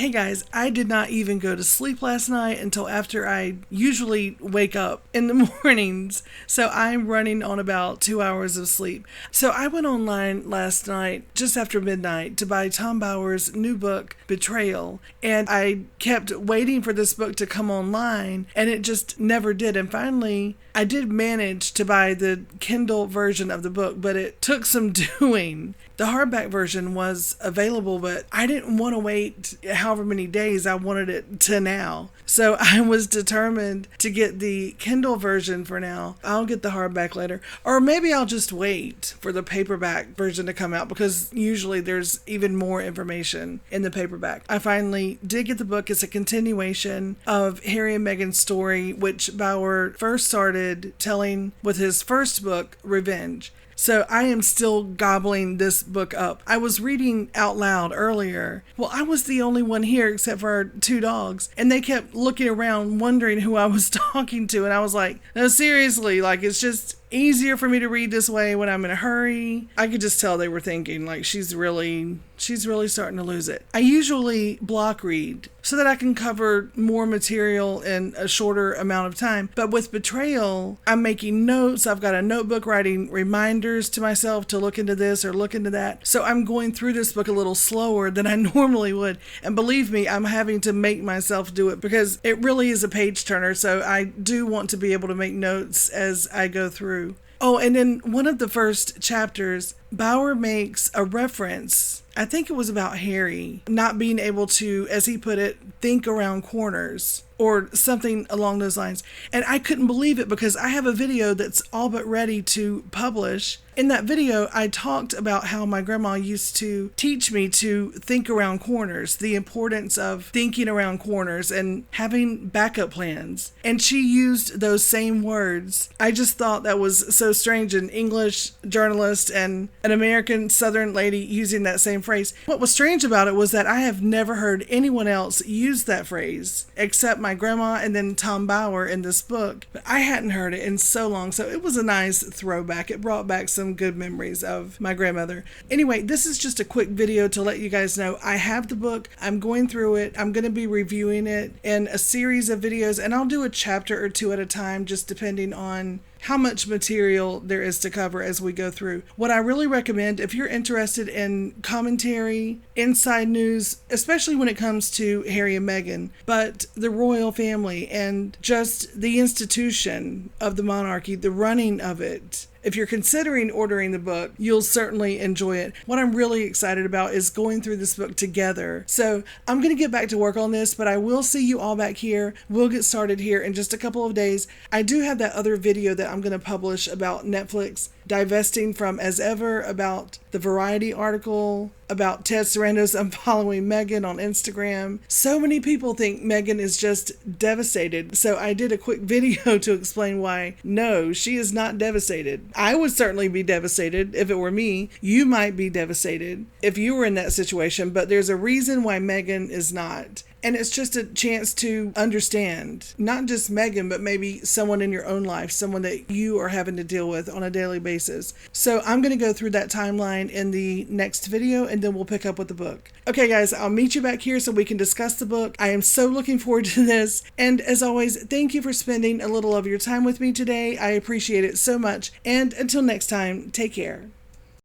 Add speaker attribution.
Speaker 1: Hey guys, I did not even go to sleep last night until after I usually wake up in the mornings. So I'm running on about 2 hours of sleep. So I went online last night, just after midnight, to buy Tom Bauer's new book, Betrayal. And I kept waiting for this book to come online, and it just never did. And finally, I did manage to buy the Kindle version of the book, but it took some doing. The hardback version was available, but I didn't want to wait however many days. I wanted it to now. So I was determined to get the Kindle version for now. I'll get the hardback later. Or maybe I'll just wait for the paperback version to come out, because usually there's even more information in the paperback. I finally did get the book. It's a continuation of Harry and Meghan's story, which Bauer first started telling with his first book, Revenge. So I am still gobbling this book up. I was reading out loud earlier. Well, I was the only one here except for our 2 dogs. And they kept looking around wondering who I was talking to. And I was like, no, seriously, like, it's just easier for me to read this way when I'm in a hurry. I could just tell they were thinking, like, she's really starting to lose it. I usually block read so that I can cover more material in a shorter amount of time. But with Betrayal, I'm making notes. I've got a notebook writing reminders to myself to look into this or look into that. So I'm going through this book a little slower than I normally would. And believe me, I'm having to make myself do it because it really is a page turner. So I do want to be able to make notes as I go through. Oh, and in one of the first chapters, Bauer makes a reference. I think it was about Harry not being able to, as he put it, think around corners or something along those lines. And I couldn't believe it because I have a video that's all but ready to publish. In that video, I talked about how my grandma used to teach me to think around corners, the importance of thinking around corners and having backup plans. And she used those same words. I just thought that was so strange, an English journalist and an American Southern lady using that same phrase. What was strange about it was that I have never heard anyone else use that phrase except my grandma and then Tom Bauer in this book. But I hadn't heard it in so long, so it was a nice throwback. It brought back some good memories of my grandmother. Anyway, this is just a quick video to let you guys know I have the book. I'm going through it. I'm going to be reviewing it in a series of videos, and I'll do a chapter or 2 at a time, just depending on how much material there is to cover as we go through. What I really recommend, if you're interested in commentary, inside news, especially when it comes to Harry and Meghan, but the royal family and just the institution of the monarchy, the running of it, if you're considering ordering the book, you'll certainly enjoy it. What I'm really excited about is going through this book together. So I'm going to get back to work on this, but I will see you all back here. We'll get started here in just a couple of days. I do have that other video that I'm going to publish about Netflix divesting from As Ever, about the Variety article, about Ted Sarandos unfollowing Meghan on Instagram. So many people think Meghan is just devastated. So I did a quick video to explain why, no, she is not devastated. I would certainly be devastated if it were me. You might be devastated if you were in that situation, but there's a reason why Meghan is not. And it's just a chance to understand, not just Meghan, but maybe someone in your own life, someone that you are having to deal with on a daily basis. So I'm going to go through that timeline in the next video, and then we'll pick up with the book. Okay, guys, I'll meet you back here so we can discuss the book. I am so looking forward to this. And as always, thank you for spending a little of your time with me today. I appreciate it so much. And until next time, take care.